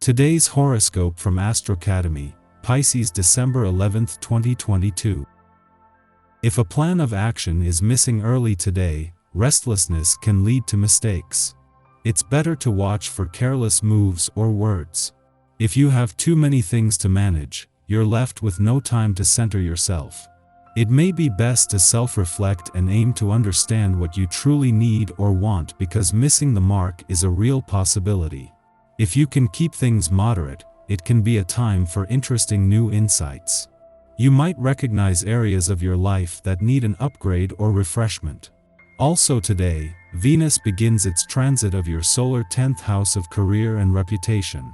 Today's horoscope from Astrocademy, Pisces December 11, 2022. If a plan of action is missing early today, restlessness can lead to mistakes. It's better to watch for careless moves or words. If you have too many things to manage, you're left with no time to center yourself. It may be best to self-reflect and aim to understand what you truly need or want, because missing the mark is a real possibility. If you can keep things moderate, it can be a time for interesting new insights. You might recognize areas of your life that need an upgrade or refreshment. Also today, Venus begins its transit of your solar 10th house of career and reputation.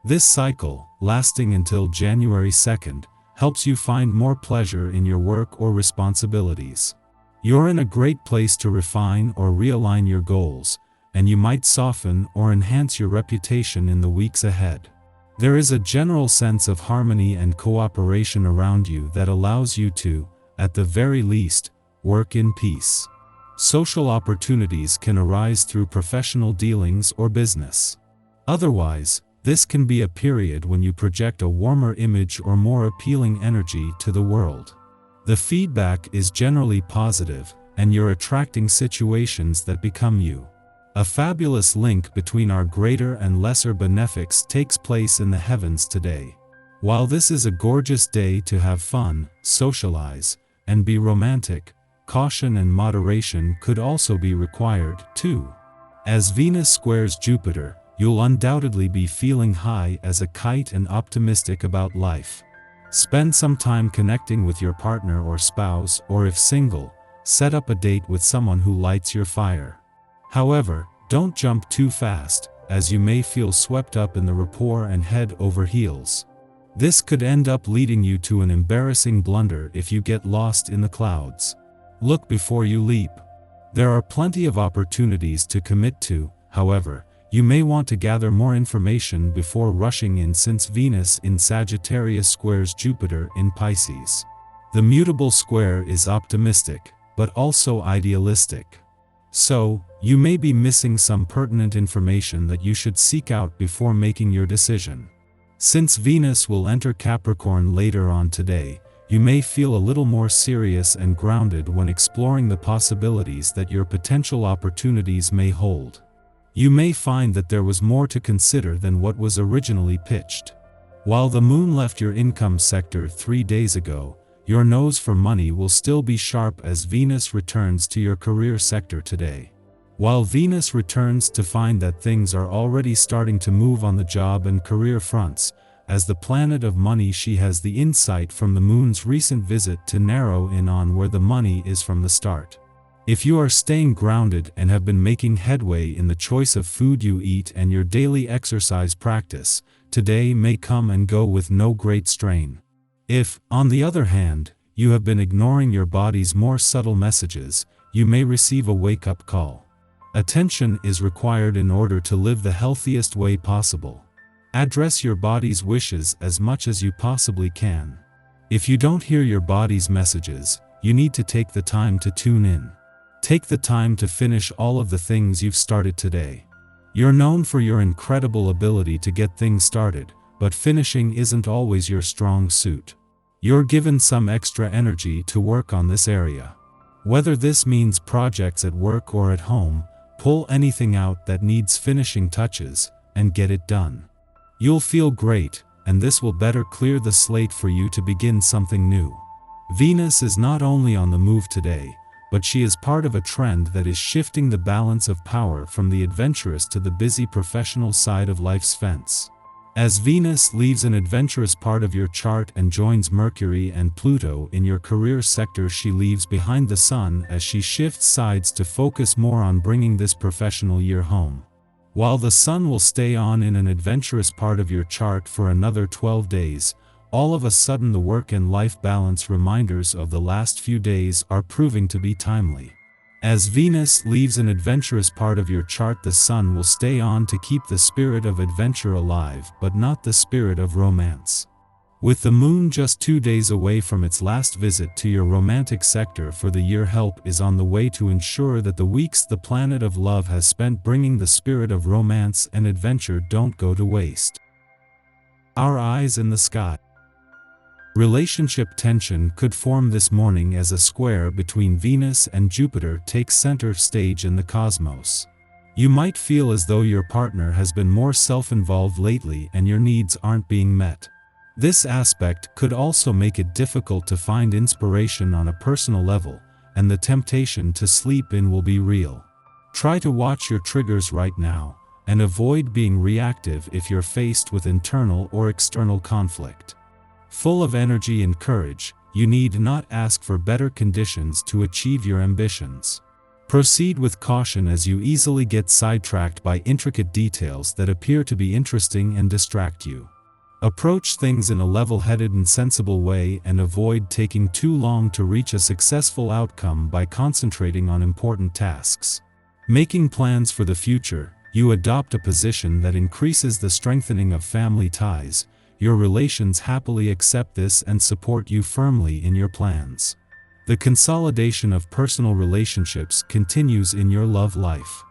This cycle, lasting until January 2nd, helps you find more pleasure in your work or responsibilities. You're in a great place to refine or realign your goals, and you might soften or enhance your reputation in the weeks ahead. There is a general sense of harmony and cooperation around you that allows you to, at the very least, work in peace. Social opportunities can arise through professional dealings or business. Otherwise, this can be a period when you project a warmer image or more appealing energy to the world. The feedback is generally positive, and you're attracting situations that become you. A fabulous link between our greater and lesser benefics takes place in the heavens today. While this is a gorgeous day to have fun, socialize, and be romantic, caution and moderation could also be required, too. As Venus squares Jupiter, you'll undoubtedly be feeling high as a kite and optimistic about life. Spend some time connecting with your partner or spouse, or if single, set up a date with someone who lights your fire. However, don't jump too fast, as you may feel swept up in the rapport and head over heels. This could end up leading you to an embarrassing blunder if you get lost in the clouds. Look before you leap. There are plenty of opportunities to commit to, however, you may want to gather more information before rushing in, since Venus in Sagittarius squares Jupiter in Pisces. The mutable square is optimistic, but also idealistic. So, you may be missing some pertinent information that you should seek out before making your decision. Since Venus will enter Capricorn later on today, you may feel a little more serious and grounded when exploring the possibilities that your potential opportunities may hold. You may find that there was more to consider than what was originally pitched. While the moon left your income sector 3 days ago, your nose for money will still be sharp as Venus returns to your career sector today. While Venus returns to find that things are already starting to move on the job and career fronts, as the planet of money, she has the insight from the moon's recent visit to narrow in on where the money is from the start. If you are staying grounded and have been making headway in the choice of food you eat and your daily exercise practice, today may come and go with no great strain. If, on the other hand, you have been ignoring your body's more subtle messages, you may receive a wake-up call. Attention is required in order to live the healthiest way possible. Address your body's wishes as much as you possibly can. If you don't hear your body's messages, you need to take the time to tune in. Take the time to finish all of the things you've started today. You're known for your incredible ability to get things started, but finishing isn't always your strong suit. You're given some extra energy to work on this area. Whether this means projects at work or at home, pull anything out that needs finishing touches, and get it done. You'll feel great, and this will better clear the slate for you to begin something new. Venus is not only on the move today, but she is part of a trend that is shifting the balance of power from the adventurous to the busy professional side of life's fence. As Venus leaves an adventurous part of your chart and joins Mercury and Pluto in your career sector, she leaves behind the Sun as she shifts sides to focus more on bringing this professional year home. While the Sun will stay on in an adventurous part of your chart for another 12 days, all of a sudden the work and life balance reminders of the last few days are proving to be timely. As Venus leaves an adventurous part of your chart, the Sun will stay on to keep the spirit of adventure alive, but not the spirit of romance. With the moon just 2 days away from its last visit to your romantic sector for the year, help is on the way to ensure that the weeks the planet of love has spent bringing the spirit of romance and adventure don't go to waste. Our eyes in the sky. Relationship tension could form this morning as a square between Venus and Jupiter takes center stage in the cosmos. You might feel as though your partner has been more self-involved lately and your needs aren't being met. This aspect could also make it difficult to find inspiration on a personal level, and the temptation to sleep in will be real. Try to watch your triggers right now, and avoid being reactive if you're faced with internal or external conflict. Full of energy and courage, you need not ask for better conditions to achieve your ambitions. Proceed with caution as you easily get sidetracked by intricate details that appear to be interesting and distract you. Approach things in a level-headed and sensible way and avoid taking too long to reach a successful outcome by concentrating on important tasks. Making plans for the future, you adopt a position that increases the strengthening of family ties. Your relations happily accept this and support you firmly in your plans. The consolidation of personal relationships continues in your love life.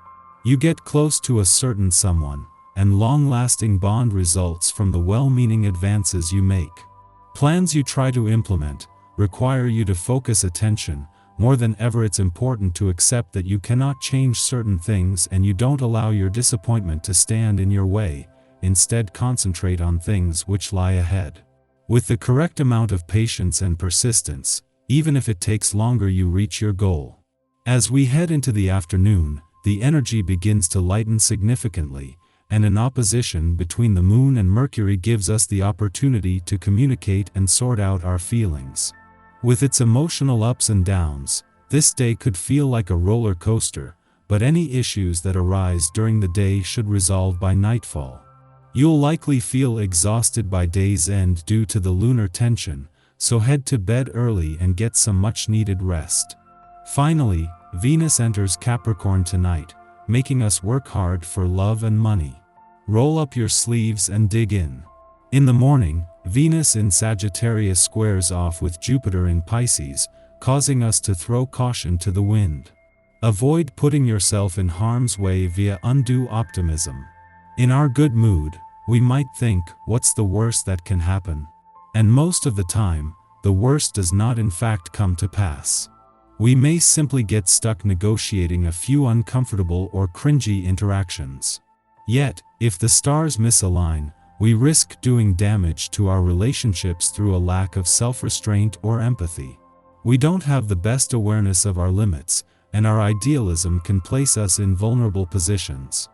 You get close to a certain someone, and long-lasting bond results from the well-meaning advances you make. Plans you try to implement require you to focus attention. More than ever, it's important to accept that you cannot change certain things and you don't allow your disappointment to stand in your way. Instead, concentrate on things which lie ahead. With the correct amount of patience and persistence, even if it takes longer, you reach your goal. As we head into the afternoon, the energy begins to lighten significantly, and an opposition between the Moon and Mercury gives us the opportunity to communicate and sort out our feelings. With its emotional ups and downs, this day could feel like a roller coaster, but any issues that arise during the day should resolve by nightfall. You'll likely feel exhausted by day's end due to the lunar tension, so head to bed early and get some much-needed rest. Finally, Venus enters Capricorn tonight, making us work hard for love and money. Roll up your sleeves and dig in. In the morning, Venus in Sagittarius squares off with Jupiter in Pisces, causing us to throw caution to the wind. Avoid putting yourself in harm's way via undue optimism. In our good mood, we might think, what's the worst that can happen? And most of the time, the worst does not in fact come to pass. We may simply get stuck negotiating a few uncomfortable or cringy interactions. Yet, if the stars misalign, we risk doing damage to our relationships through a lack of self-restraint or empathy. We don't have the best awareness of our limits, and our idealism can place us in vulnerable positions.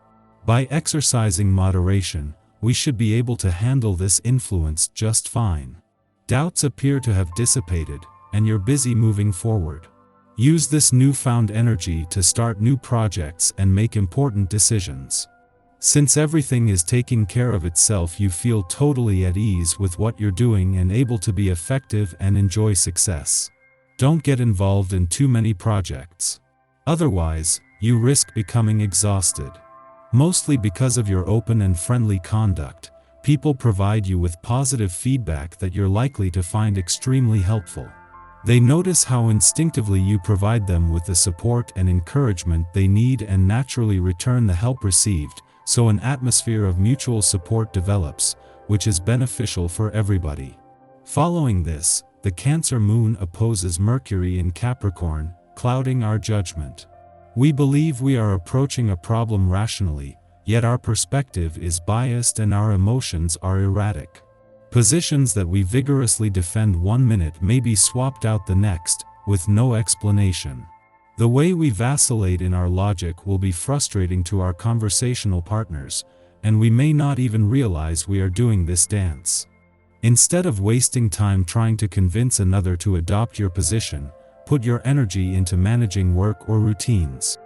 By exercising moderation, we should be able to handle this influence just fine. Doubts appear to have dissipated, and you're busy moving forward. Use this newfound energy to start new projects and make important decisions. Since everything is taking care of itself, you feel totally at ease with what you're doing and able to be effective and enjoy success. Don't get involved in too many projects. Otherwise, you risk becoming exhausted. Mostly because of your open and friendly conduct, people provide you with positive feedback that you're likely to find extremely helpful. They notice how instinctively you provide them with the support and encouragement they need and naturally return the help received, so an atmosphere of mutual support develops, which is beneficial for everybody. Following this, the Cancer moon opposes Mercury in Capricorn, clouding our judgment. We believe we are approaching a problem rationally, yet our perspective is biased and our emotions are erratic. Positions that we vigorously defend 1 minute may be swapped out the next, with no explanation. The way we vacillate in our logic will be frustrating to our conversational partners, and we may not even realize we are doing this dance. Instead of wasting time trying to convince another to adopt your position, put your energy into managing work or routines.